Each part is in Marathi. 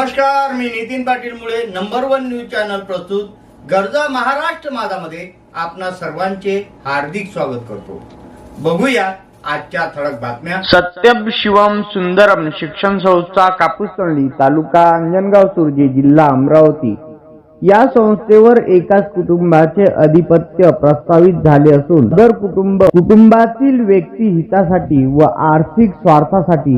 नमस्कार, मी नितीन पाटील मुळे नंबर 1 न्यूज चॅनल प्रस्तुत गरजा महाराष्ट्र माझामध्ये आपणा सर्वांचे हार्दिक स्वागत करतो। बघूया आजच्या ठळक बातम्या। सत्यम शिवम सुंदरम शिक्षण संस्था कापूसतळी तालुका अंजनगाव सुर्जी जिल्हा अमरावती या संस्थेवर एकाच कुटुंबाचे अधिपत्य प्रस्तावित झाले असून दर कुटुंबातील व्यक्ती हितासाठी व आर्थिक स्वार्थासाठी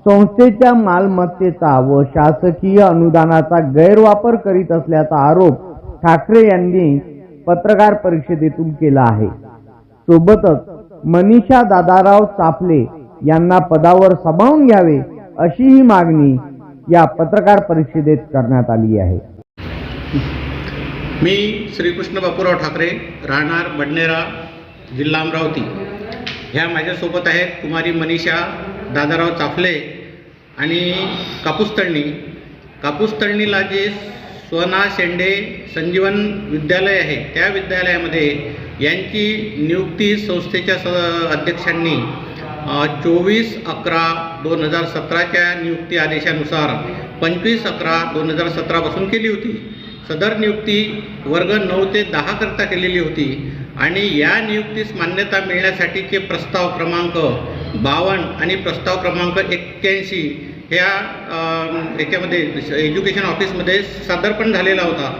संस्थेच्या मालमत्तेचा व शासकीय अनुदानाचा गैरवापर करीत असल्याचा आरोप ठाकरे यांनी पत्रकार परिषदेतून केला आहे। सोबतच मनीषा दादाराव चाफले यांना पदावर सामावून घ्यावे अशीही मागणी या पत्रकार परिषदेत करण्यात आली आहे। मी श्रीकृष्ण बापूराव ठाकरे, राहणार बडनेरा, जिल्हा अमरावती। ह्या माझ्यासोबत आहेत कुमारी मनीषा दादाराव चाफले आणि कापूसतळणीला जे स्वना शेंडे संजीवन विद्यालय आहे त्या विद्यालयामध्ये यांची नियुक्ती संस्थेच्या अध्यक्षांनी 24/11/2017च्या नियुक्ती आदेशानुसार 25/11/2017 पासून केली होती। सदर नियुक्ती वर्ग 9 ते 10 करता केलेली होती आणि या नियुक्तीस मान्यता मिळण्यासाठीचे प्रस्ताव क्रमांक 52 आणि प्रस्ताव क्रमांक 81 ह्या याच्यामध्ये एज्युकेशन ऑफिसमध्ये सादरपण झालेला होता।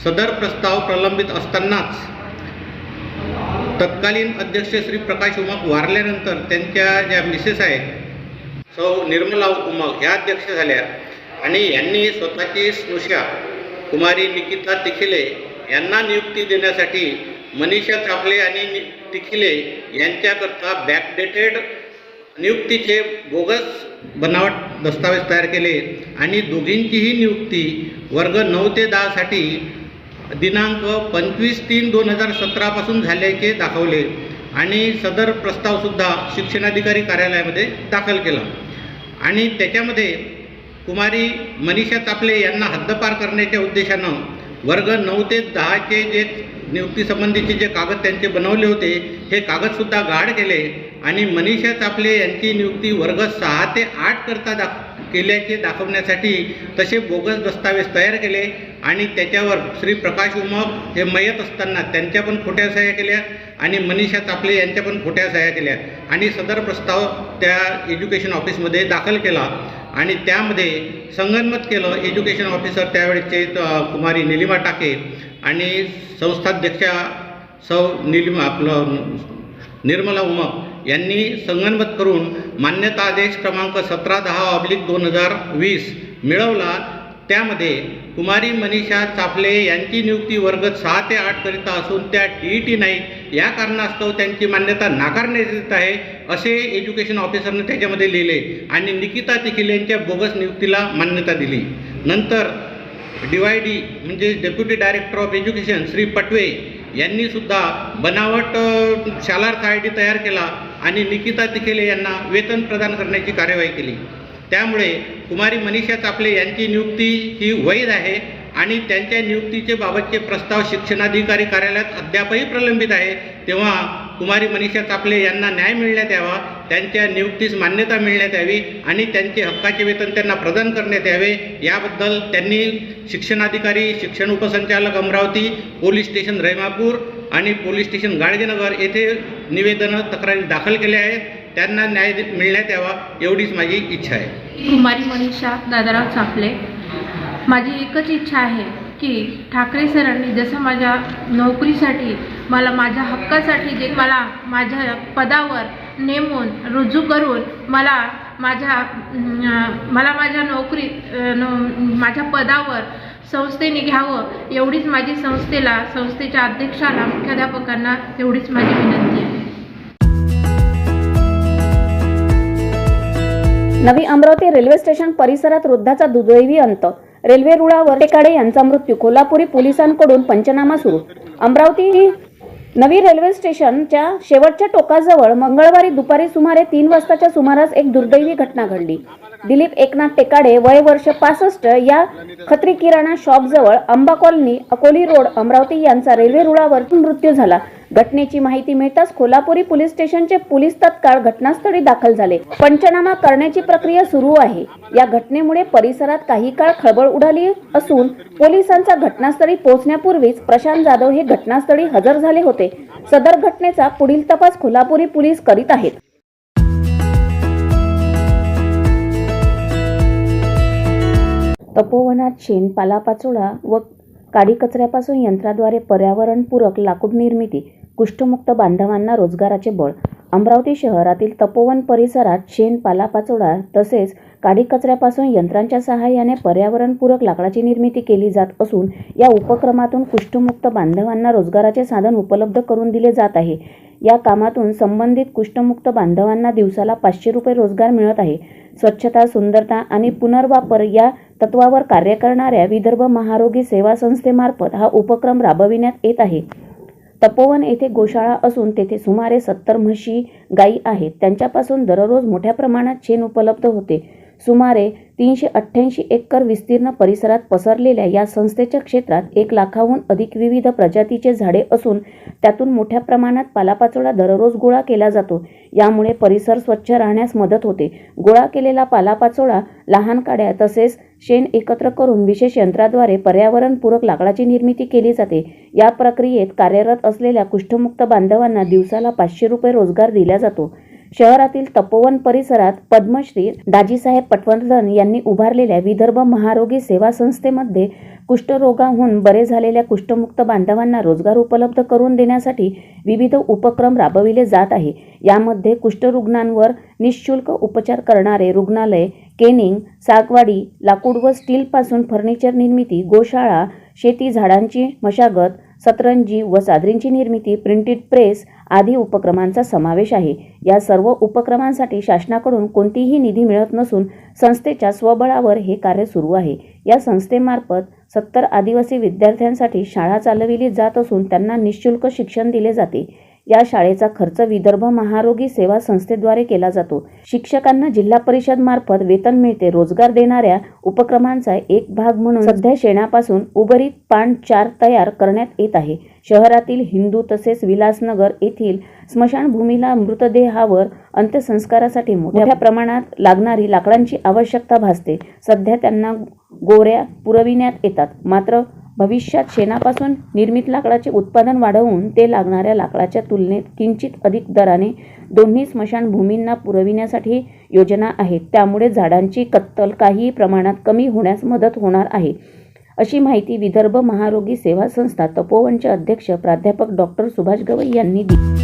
सदर प्रस्ताव प्रलंबित असतानाच तत्कालीन अध्यक्ष श्री प्रकाश उमक वारल्यानंतर त्यांच्या ज्या मिसेस आहेत सौ निर्मला उमक ह्या अध्यक्ष झाल्या आणि यांनी स्वतःची स्नुषा कुमारी निकिता तिखिले यांना नियुक्ती देण्यासाठी मनीषा चाफले आणि तिखिले यांच्याकरता बॅकडेटेड नियुक्तीचे बोगस बनावट दस्तावेज तयार केले आणि दोघींचीही नियुक्ती वर्ग 9 ते 10 साठी दिनांक 25/3/2017 पासून झाल्याचे दाखवले आणि सदर प्रस्तावसुद्धा शिक्षणाधिकारी कार्यालयामध्ये दाखल केला आणि त्याच्यामध्ये कुमारी मनीषा चाफले यांना हद्दपार करण्याच्या उद्देशानं वर्ग 9 ते 10चे जे नियुक्तीसंबंधीचे जे कागद त्यांचे बनवले होते हे कागदसुद्धा गाढ केले आणि मनीषा चाफले यांची नियुक्ती वर्ग 6 ते 8 करता केल्याचे दाखवण्यासाठी तसे बोगस दस्तावेज तयार केले आणि त्याच्यावर श्री प्रकाश उमक हे मयत असताना त्यांच्या पण खोट्या सह्या केल्या आणि मनीषा चाफले यांच्या पण खोट्या सह्या केल्या आणि सदर प्रस्ताव त्या एज्युकेशन ऑफिसमध्ये दाखल केला आणि त्यामध्ये संगनमत केलं। एज्युकेशन ऑफिसर त्यावेळेचे कुमारी निलिमा टाके आणि संस्थाध्यक्षा सौ निर्मला उमक यांनी संगनमत करून मान्यता आदेश क्रमांक 17/10/2020 मिळवला। त्यामध्ये कुमारी मनीषा चाफले यांची नियुक्ती वर्ग 6 ते 8 करिता असून त्या TET नाही या कारणास्तव त्यांची मान्यता नाकारण्यात येत आहे असे एज्युकेशन ऑफिसरने त्याच्यामध्ये लिहिले आणि निकिता तिखिले यांच्या बोगस नियुक्तीला मान्यता दिली। नंतर DYD म्हणजे deputy director of education Shri Patwe यांनी सुद्धा बनावट शालार्थ ID तयार केला आणि निकिता तिखिले यांना वेतन प्रदान करण्याची कार्यवाही केली। त्यामुळे कुमारी मनीषा चाफले यांची नियुक्ती ही वैध आहे आणि त्यांच्या नियुक्तीचे बाबतचे प्रस्ताव शिक्षणाधिकारी कार्यालयात अद्यापही प्रलंबित आहे। तेव्हा कुमारी मनीषा चाफले यांना न्याय मिळण्यात यावा, त्यांच्या नियुक्तीस मान्यता मिळण्यात यावी आणि त्यांचे हक्काचे वेतन त्यांना प्रदान करण्यात यावे याबद्दल त्यांनी शिक्षणाधिकारी, शिक्षण उपसंचालक अमरावती, पोलीस स्टेशन रहिमापूर आणि पोलीस स्टेशन गाडगेनगर येथे निवेदनं तक्रारी दाखल केल्या आहेत। त्यांना न्याय मिळण्यात यावा एवढीच माझी इच्छा आहे। कुमारी मनीषा दादाराव चाफले, माझी एकच इच्छा आहे की ठाकरे सरांनी जसं माझ्या नोकरीसाठी मला माझ्या हक्कासाठी जे मला माझ्या पदावर नेमून रुजू करून मला माझ्या नोकरीत माझ्या पदावर संस्थेने घ्यावं एवढीच माझी संस्थेच्या अध्यक्षाला, मुख्याध्यापकांना एवढीच माझी विनंती आहे। नवी अमरावती रेल्वे स्टेशन परिसरात वृद्धाचा दुर्दैवी अंत, रेल्वे रुळावर टेकाडे यांचा मृत्यू, कोल्हापुरी पोलिसांकडून पंचनामा सुरू। अमरावती नवी रेल्वे स्टेशनच्या शेवटच्या टोकाजवळ मंगळवारी दुपारी सुमारे 3 वाजताच्या सुमारास एक दुर्दैवी घटना घडली। दिलीप एकनाथ टेकाडे वय वर्ष 65 या खत्री किराणा शॉपजवळ अंबा कॉलनी, अकोली रोड, अमरावती यांचा रेल्वे रुळावर मृत्यू झाला। घटनेची माहिती मिळताच कोल्हापुरी पोलीस स्टेशनचे पोलीस तत्काळ घटनास्थळी दाखल झाले. पंचनामा करण्याची प्रक्रिया सुरू आहे. या घटनेमुळे परिसरात काही काळ खळबळ उडाली असून पोलिसांचा घटनास्थळी पोहोचण्यापूर्वीच प्रशांत जाधव हे घटनास्थळी हजर झाले होते. सदर घटनेचा पुढील तपास कोल्हापुरी पोलीस करीत आहेत. तपोवनात शेण, पालापाचोळा व काडी कचऱ्यापासून यंत्राद्वारे पर्यावरणपूरक लाकूड निर्मिती, कुष्ठमुक्त बांधवांना रोजगाराचे बळ. अमरावती शहरातील तपोवन परिसरात शेण, पालापाचोळा तसेच काडी कचऱ्यापासून यंत्रांच्या सहाय्याने पर्यावरणपूरक लाकडाची निर्मिती केली जात असून या उपक्रमातून कुष्ठमुक्त बांधवांना रोजगाराचे साधन उपलब्ध करून दिले जात आहे. या कामातून संबंधित कुष्ठमुक्त बांधवांना दिवसाला 500 रुपये रोजगार मिळत आहे. स्वच्छता, सुंदरता आणि पुनर्वापर या तत्वावर कार्य करणाऱ्या विदर्भ महारोगी सेवा संस्थेमार्फत हा उपक्रम राबविण्यात येत आहे. तपोवन येथे गोशाळा असून तेथे सुमारे 70 म्हशी, गायी आहेत. त्यांच्यापासून दररोज मोठ्या प्रमाणात शेण उपलब्ध होते. सुमारे 388 एकर विस्तीर्ण परिसरात पसरलेल्या या संस्थेच्या क्षेत्रात 1 लाखाहून अधिक विविध प्रजातीचे झाडे असून त्यातून मोठ्या प्रमाणात पालापाचोळा दररोज गोळा केला जातो. यामुळे परिसर स्वच्छ राहण्यास मदत होते. गोळा केलेला पालापाचोळा, लहान काड्या तसेच शेण एकत्र करून विशेष यंत्राद्वारे पर्यावरणपूरक लाकडाची निर्मिती केली जाते. या प्रक्रियेत कार्यरत असलेल्या कुष्ठमुक्त बांधवांना दिवसाला 500 रुपये रोजगार दिला जातो. शहरातील तपोवन परिसरात पद्मश्री दाजीसाहेब पटवर्धन यांनी उभारलेल्या विदर्भ महारोगी सेवा संस्थेमध्ये कुष्ठरोगाहून बरे झालेल्या कुष्ठमुक्त बांधवांना रोजगार उपलब्ध करून देण्यासाठी विविध उपक्रम राबविले जात आहे. यामध्ये कुष्ठरुग्णांवर निःशुल्क उपचार करणारे रुग्णालय, केनिंग, सागवाडी, लाकूड व स्टीलपासून फर्निचर निर्मिती, गोशाळा, शेती झाडांची मशागत, सतरंजी व चादरींची निर्मिती, प्रिंटेड प्रेस आदी उपक्रमांचा समावेश आहे. या सर्व उपक्रमांसाठी शासनाकडून कोणतीही निधी मिळत नसून संस्थेच्या स्वबळावर हे कार्य सुरू आहे. या संस्थेमार्फत 70 आदिवासी विद्यार्थ्यांसाठी शाळा चालविली जात असून त्यांना निःशुल्क शिक्षण दिले जाते. या शाळेचा खर्च विदर्भ महारोगी सेवा संस्थेद्वारे केला जातो. शिक्षकांना जिल्हा परिषद मार्फत वेतन मिळते. रोजगार देणाऱ्या उपक्रमांचा एक भाग म्हणून सध्या शेणापासून उर्वरित पान 4 तयार करण्यात येत आहे. शहरातील हिंदू तसेच विलासनगर येथील स्मशानभूमीला मृतदेहावर अंत्यसंस्कारासाठी मोठ्या प्रमाणात लागणारी लाकडांची आवश्यकता भासते. सध्या त्यांना गोऱ्या पुरविण्यात येतात. मात्र भविष्यात शेणापासून निर्मित लाकडाचे उत्पादन वाढवून ते लागणाऱ्या लाकडाच्या तुलनेत किंचित अधिक दराने दोन्ही स्मशानभूमींना पुरविण्यासाठी योजना आहेत. त्यामुळे झाडांची कत्तल काही प्रमाणात कमी होण्यास मदत होणार आहे, अशी माहिती विदर्भ महारोगी सेवा संस्था तपोवनचे अध्यक्ष प्राध्यापक डॉक्टर सुभाष गवई यांनी दिली.